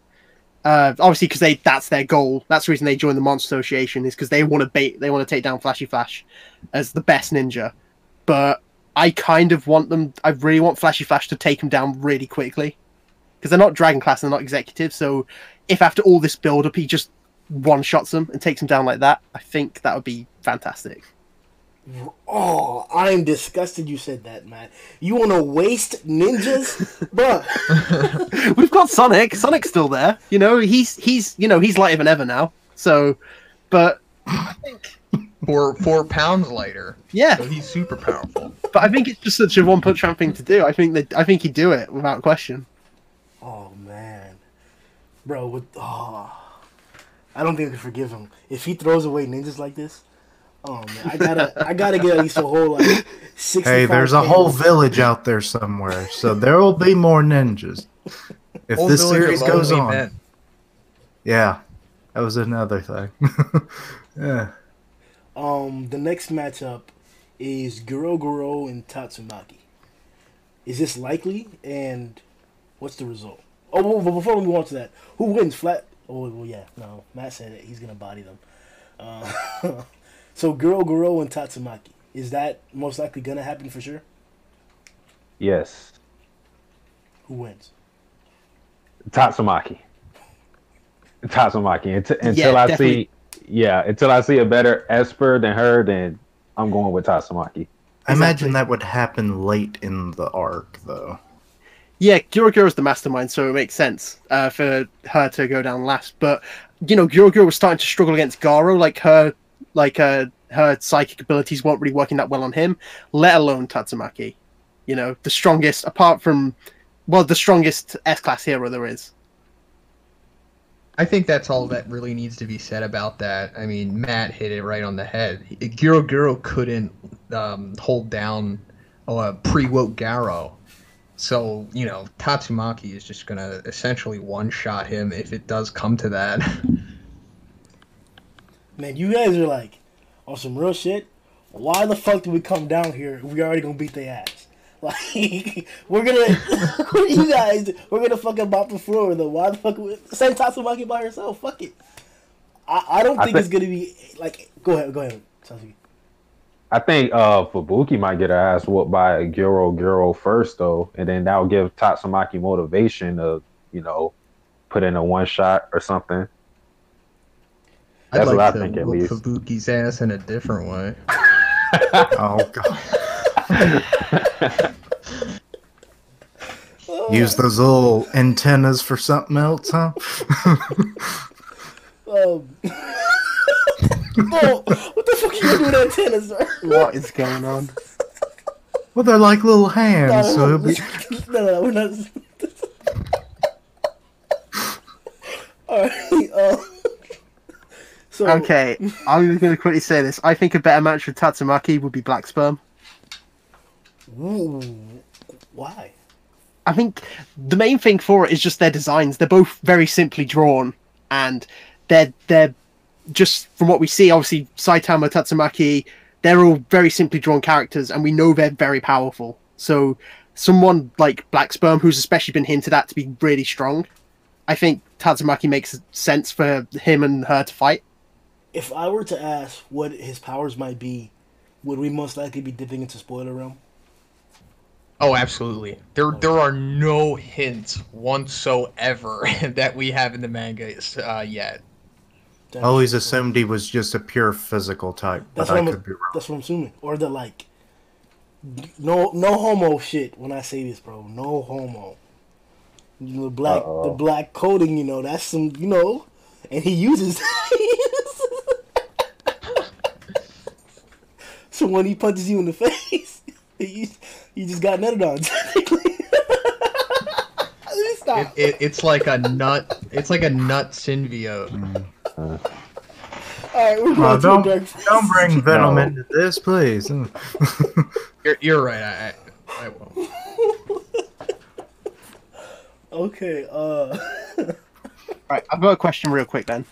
Speaker 5: Obviously, because that's their goal. That's the reason they joined the Monster Association, is because they want to take down Flashy Flash as the best ninja. But I kind of want them. I really want Flashy Flash to take him down really quickly, because they're not Dragon Class, they're not Executive. So if after all this build up, he just one-shots them and takes them down like that, I think that would be fantastic.
Speaker 1: Oh, I'm disgusted you said that, Matt. You want to waste ninjas? Bruh.
Speaker 5: We've got Sonic. Sonic's still there. You know, he's lighter than ever now. So, but I think
Speaker 2: 4 pounds lighter.
Speaker 5: Yeah.
Speaker 2: So he's super powerful.
Speaker 5: But I think it's just such a one-punch man thing to do. I think he'd do it without question.
Speaker 1: Oh man, bro. I don't think I could forgive him if he throws away ninjas like this. Oh man, I gotta get at least a whole like 65.
Speaker 3: Hey, there's a whole village out there somewhere, so there will be more ninjas if
Speaker 2: Whole
Speaker 3: this
Speaker 2: village
Speaker 3: series
Speaker 2: of
Speaker 3: goes
Speaker 2: lonely
Speaker 3: on.
Speaker 2: men.
Speaker 3: Yeah, that was another thing. Yeah.
Speaker 1: The next matchup is Goro and Tatsumaki. Is this likely, and what's the result? Oh, but before we move on to that, who wins? Flat? Oh, well, yeah, no. Matt said it. He's gonna body them. So Goro and Tatsumaki. Is that most likely gonna happen for sure?
Speaker 4: Yes.
Speaker 1: Who wins?
Speaker 4: Tatsumaki. Until
Speaker 5: Yeah,
Speaker 4: I
Speaker 5: definitely.
Speaker 4: until I see a better Esper than her, then I'm going with Tatsumaki.
Speaker 3: I imagine that would happen late in the arc, though.
Speaker 5: Yeah, Gyro is the mastermind, so it makes sense for her to go down last. But Gyro was starting to struggle against Garo. Her psychic abilities weren't really working that well on him, let alone Tatsumaki. The strongest, apart from, the strongest S-class hero there is.
Speaker 2: I think that's all that really needs to be said about that. I mean, Matt hit it right on the head. Giro couldn't hold down pre-woke Garo. So, Tatsumaki is just going to essentially one-shot him if it does come to that.
Speaker 1: Man, you guys are like on some real shit. Why the fuck did we come down here? We already gonna beat their ass. Like, we're gonna, you guys, we're gonna fucking bop the floor though. Why the fuck? Send Tatsumaki by herself. Fuck it. I don't think it's gonna be like. Go ahead, Sasuke.
Speaker 4: I think Fubuki might get her ass whooped by Giro first though, and then that'll give Tatsumaki motivation to, put in a one shot or something. That's what I think at least.
Speaker 2: Fubuki's ass in a different way.
Speaker 3: Oh god. Use those little antennas for something else, huh?
Speaker 1: Oh, what the fuck are you doing with antennas, sir?
Speaker 5: What is going on?
Speaker 3: Well, they're like little hands, so it'll be...
Speaker 1: No, we're not. Alright, so...
Speaker 5: Okay, I'm just going to quickly say this. I think a better match for Tatsumaki would be Black Sperm.
Speaker 1: Ooh, why?
Speaker 5: I think the main thing for it is just their designs. They're both very simply drawn, and they're just from what we see. Obviously, Saitama, Tatsumaki, they're all very simply drawn characters, and we know they're very powerful. So, someone like Black Sperm, who's especially been hinted at to be really strong, I think Tatsumaki makes sense for him and her to fight.
Speaker 1: If I were to ask what his powers might be, would we most likely be dipping into spoiler realm?
Speaker 2: Oh, absolutely. There are no hints whatsoever that we have in the manga yet.
Speaker 3: Always assumed he was just a pure physical type, but I could be wrong.
Speaker 1: That's what I'm assuming. Or the like, no homo shit. When I say this, bro, no homo. The black coding, that's some, and he uses. So when he punches you in the face, you just got nutted on. Stop.
Speaker 2: It's like a nut. It's like a nut symbiote.
Speaker 1: All right, we're going to a dark place.
Speaker 3: Don't bring Venom into this, please.
Speaker 2: You're right. I won't.
Speaker 1: Okay.
Speaker 5: Right, I've got a question real quick then.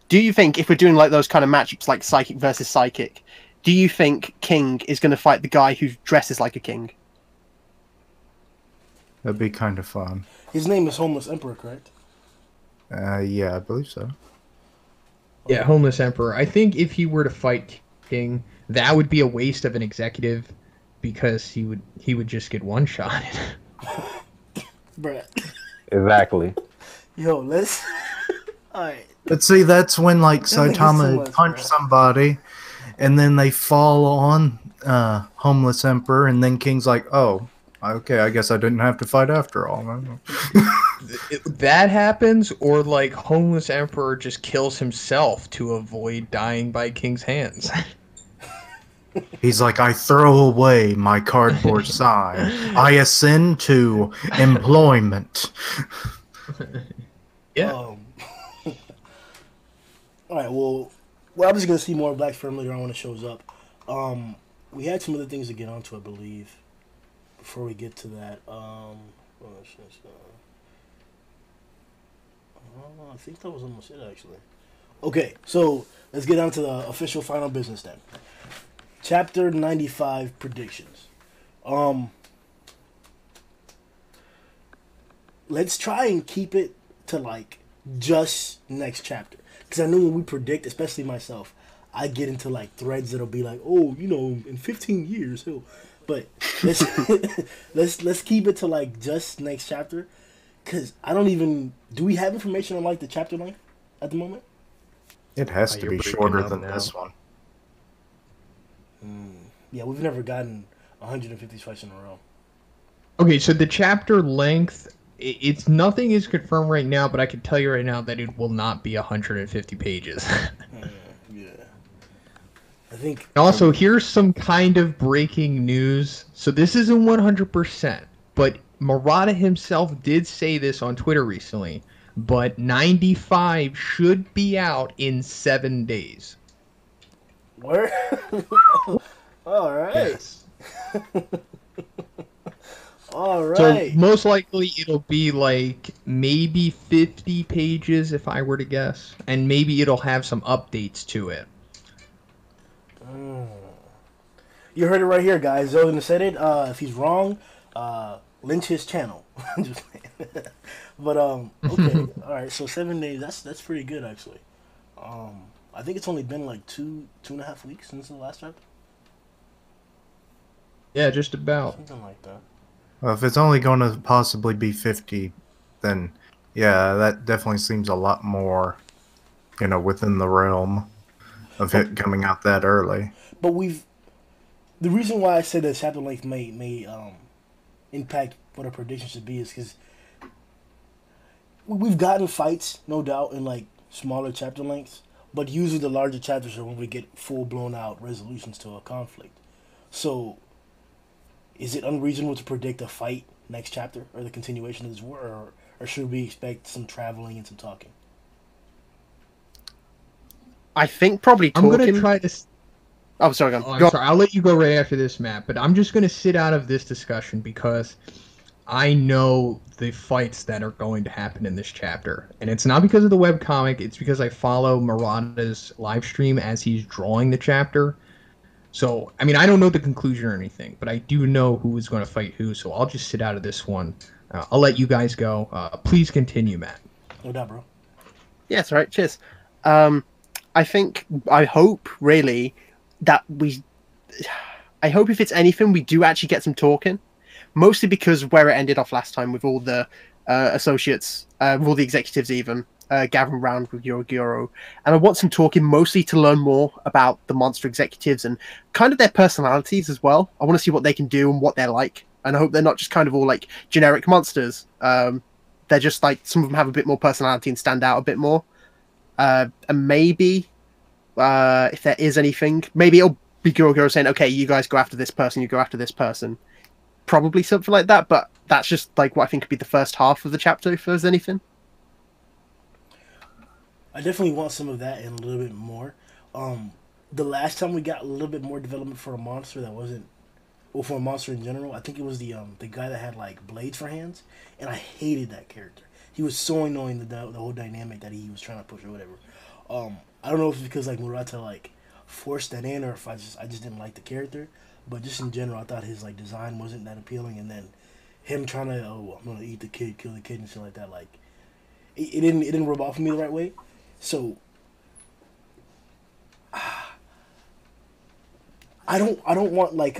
Speaker 5: Do you think if we're doing like those kind of matchups, like psychic versus psychic, do you think King is going to fight the guy who dresses like a king?
Speaker 3: That'd be kind of fun.
Speaker 1: His name is Homeless Emperor, correct?
Speaker 3: Yeah, I believe so.
Speaker 2: Yeah, Homeless Emperor. I think if he were to fight King, that would be a waste of an executive because he would just get one-shotted.
Speaker 1: Bruh.
Speaker 4: Exactly.
Speaker 1: Yo, let's... Alright.
Speaker 3: But see, that's when, like,
Speaker 1: Doesn't get so
Speaker 3: Saitama
Speaker 1: much,
Speaker 3: punched
Speaker 1: bro.
Speaker 3: somebody, and then they fall on Homeless Emperor, and then King's like, oh, okay, I guess I didn't have to fight after all.
Speaker 2: That happens, or like Homeless Emperor just kills himself to avoid dying by King's hands.
Speaker 3: He's like, I throw away my cardboard sign. I ascend to employment.
Speaker 2: Yeah.
Speaker 1: All right. Well, I'm just gonna see more Black Sperm later on when it shows up. We had some other things to get onto, I believe, before we get to that. I think that was almost it, actually. Okay, so let's get on to the official final business then. Chapter 95 predictions. Let's try and keep it to like just next chapter, because I know when we predict, especially myself, I get into like threads that'll be like, oh, you know, in 15 years, he'll. But let's let's keep it to like just next chapter, because I don't even. Do we have information on like the chapter length at the moment?
Speaker 3: It has to
Speaker 2: You're
Speaker 3: be
Speaker 2: breaking
Speaker 3: shorter
Speaker 2: up
Speaker 3: than
Speaker 2: now.
Speaker 3: this one.
Speaker 1: Yeah, we've never gotten 150 twice in a row.
Speaker 2: Okay, so the chapter length, it's nothing is confirmed right now, but I can tell you right now that it will not be 150 pages.
Speaker 1: Yeah, I think.
Speaker 2: Also, here's some kind of breaking news. So this isn't 100%, but Murata himself did say this on Twitter recently, but 95 should be out in 7 days.
Speaker 1: Where? All right.
Speaker 2: Yes.
Speaker 1: All right.
Speaker 2: So most likely it'll be like maybe 50 pages if I were to guess, and maybe it'll have some updates to it.
Speaker 1: You heard it right here, guys. Zoden said it. If he's wrong, lynch his channel. Just saying. But okay, all right. So 7 days. That's pretty good actually. I think it's only been like two and a half weeks since the last chapter.
Speaker 2: Yeah, just about.
Speaker 1: Something like that.
Speaker 3: Well, if it's only going to possibly be 50, then yeah, that definitely seems a lot more, within the realm of it coming out that early.
Speaker 1: But the reason why I said that chapter length may impact what our prediction should be is because we've gotten fights, no doubt, in like smaller chapter lengths, but usually the larger chapters are when we get full blown out resolutions to a conflict. So, is it unreasonable to predict a fight next chapter or the continuation of this war, or should we expect some traveling and some talking?
Speaker 5: I think probably
Speaker 2: I'm
Speaker 5: talking.
Speaker 2: gonna try to.
Speaker 5: Oh, sorry, go on.
Speaker 2: Oh, I'm
Speaker 5: Go on.
Speaker 2: sorry. I'll let you go right after this, Matt. But I'm just gonna sit out of this discussion because I know the fights that are going to happen in this chapter, and it's not because of the webcomic. It's because I follow Murata's live stream as he's drawing the chapter. So, I mean, I don't know the conclusion or anything, but I do know who is going to fight who. So I'll just sit out of this one. I'll let you guys go. Please continue, Matt.
Speaker 1: No doubt, bro.
Speaker 5: Yes, right. Cheers. I hope really that I hope if it's anything, we do actually get some talking. Mostly because where it ended off last time with all the associates, all the executives even, gathering around with Yorogoro. And I want some talking mostly to learn more about the monster executives and kind of their personalities as well. I want to see what they can do and what they're like. And I hope they're not just kind of all like generic monsters. They're just like, some of them have a bit more personality and stand out a bit more. And maybe, if there is anything, maybe it'll be Yorogoro saying, okay, you guys go after this person, you go after this person. Probably something like that, but that's just like what I think could be the first half of the chapter, if there's anything.
Speaker 1: I definitely want some of that and a little bit more. The last time we got a little bit more development for a monster that wasn't, well, for a monster in general, I think it was the guy that had like blades for hands, and I hated that character. He was so annoying, the whole dynamic that he was trying to push or whatever. I don't know if it's because like Murata like forced that in, or if I just didn't like the character. But just in general, I thought his like design wasn't that appealing, and then him trying to I'm gonna eat the kid, kill the kid, and shit like that. Like it didn't rub off on me the right way. So I don't want like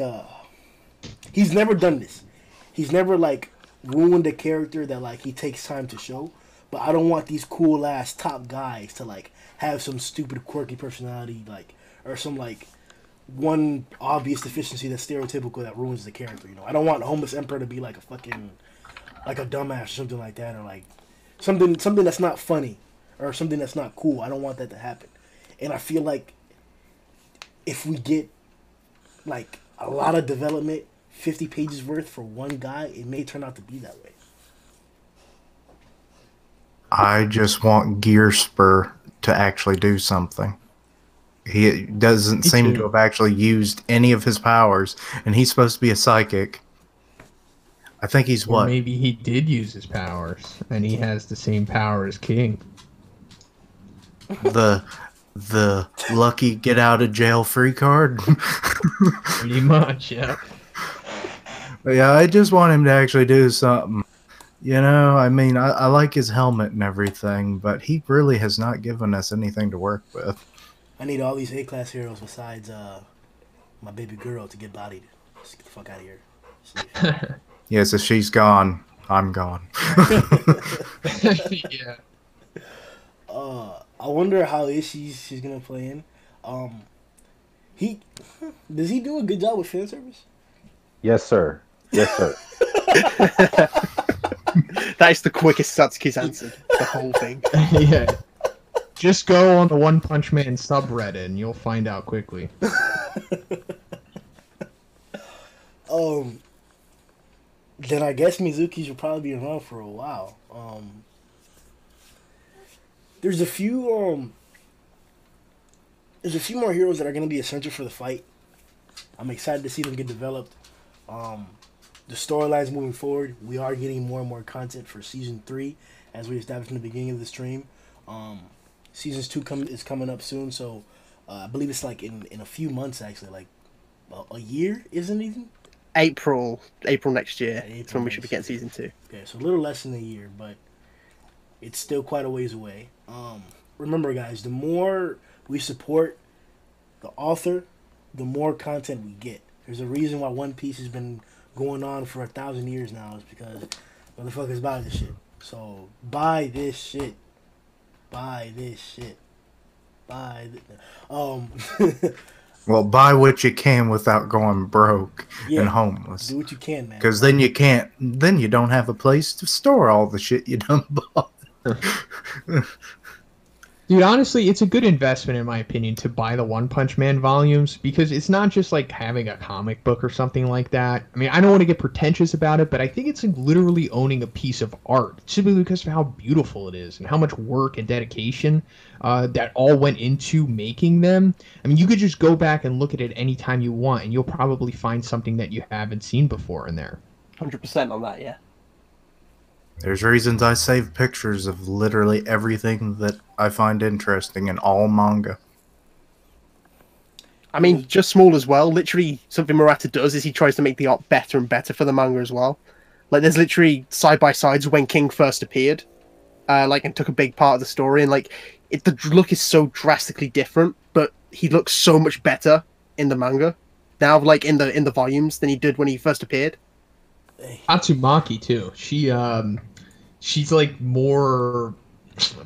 Speaker 1: he's never done this. He's never like ruined a character that like he takes time to show. But I don't want these cool ass top guys to like have some stupid quirky personality like or some like one obvious deficiency that's stereotypical that ruins the character. I don't want Homeless Emperor to be like a fucking like a dumbass or something like that, or like something that's not funny or something that's not cool. I don't want that to happen. And I feel like if we get like a lot of development, 50 pages worth for one guy, it may turn out to be that way.
Speaker 3: I just want Gear Spur to actually do something. He doesn't
Speaker 2: Me
Speaker 3: seem
Speaker 2: too.
Speaker 3: to have actually used any of his powers, and he's supposed to be a psychic. I think he's
Speaker 2: Or
Speaker 3: what?
Speaker 2: maybe he did use his powers, and he has the same power as King.
Speaker 3: The lucky get out of jail free card.
Speaker 2: Pretty much, yeah.
Speaker 3: But yeah, I just want him to actually do something. You know, I mean, I like his helmet and everything, but he really has not given us anything to work with.
Speaker 1: I need all these A-class heroes besides my baby girl to get bodied. Just get the fuck out of here. Sleep.
Speaker 3: Yeah, so she's gone. I'm gone.
Speaker 2: Yeah.
Speaker 1: I wonder how she's gonna play in. He does he do a good job with fan service?
Speaker 4: Yes, sir. Yes, sir.
Speaker 5: That is the quickest Satsuki's answered the whole thing.
Speaker 2: Yeah. Just go on the One Punch Man subreddit and you'll find out quickly.
Speaker 1: Then I guess Mizuki should probably be around for a while. There's a few more heroes that are gonna be essential for the fight. I'm excited to see them get developed. The storylines moving forward, we are getting more and more content for season 3, as we established in the beginning of the stream. Seasons 2 is coming up soon, so I believe it's like in a few months actually, like a year, isn't it even?
Speaker 5: April next year.
Speaker 1: April
Speaker 5: That's when we should be
Speaker 1: next
Speaker 5: getting season 2.
Speaker 1: Okay, so a little less than a year, but it's still quite a ways away. Remember, guys, the more we support the author, the more content we get. There's a reason why One Piece has been going on for 1,000 years now. Is because motherfuckers buy this shit. So buy this shit. Buy this shit.
Speaker 3: Well, buy what you can without going broke
Speaker 1: Yeah,
Speaker 3: and homeless.
Speaker 1: do what you can, man.
Speaker 3: Because then you can't. Then you don't have a place to store all the shit you done bought.
Speaker 2: Dude, honestly, it's a good investment in my opinion to buy the One Punch Man volumes because it's not just like having a comic book or something like that. I mean, I don't want to get pretentious about it, but I think it's like literally owning a piece of art simply because of how beautiful it is and how much work and dedication that all went into making them. I mean, you could just go back and look at it anytime you want, and you'll probably find something that you haven't seen before in there.
Speaker 5: 100% on that, yeah.
Speaker 3: There's reasons I save pictures of literally everything that I find interesting in all manga.
Speaker 5: I mean, just small as well. Literally, something Murata does is he tries to make the art better and better for the manga as well. Like, there's literally side-by-sides when King first appeared, and took a big part of the story, and, the look is so drastically different, but he looks so much better in the manga now, in the volumes, than he did when he first appeared.
Speaker 2: Atsumaki too. She's like more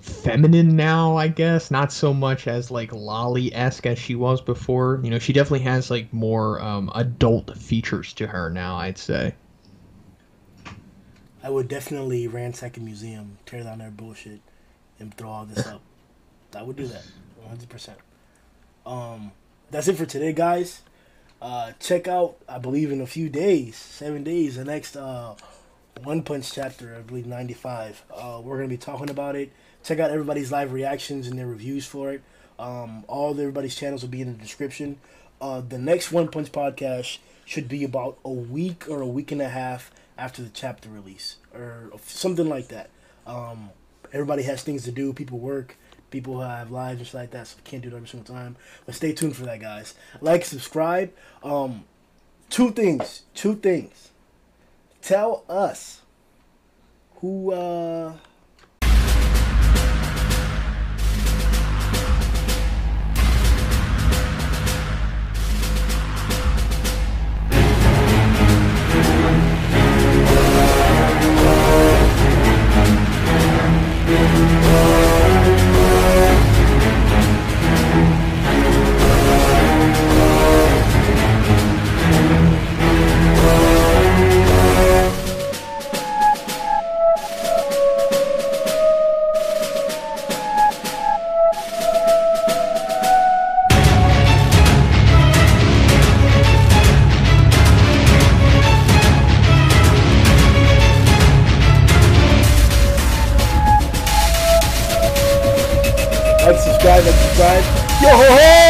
Speaker 2: feminine now, I guess. Not so much as like Lolly-esque as she was before. You know, she definitely has like more adult features to her now, I'd say.
Speaker 1: I would definitely ransack a museum, tear down their bullshit, and throw all this up. I would do that, 100%. That's it for today, guys. Check out, I believe in a few days, 7 days, the next One Punch chapter, I believe 95. We're going to be talking about it. Check out everybody's live reactions and their reviews for it. All of everybody's channels will be in the description. The next One Punch podcast should be about a week or a week and a half after the chapter release, or something like that. Everybody has things to do, people work. People have lives and shit like that, so I can't do it every single time. But stay tuned for that, guys. Like, subscribe. Two things. Tell us who Yo ho ho!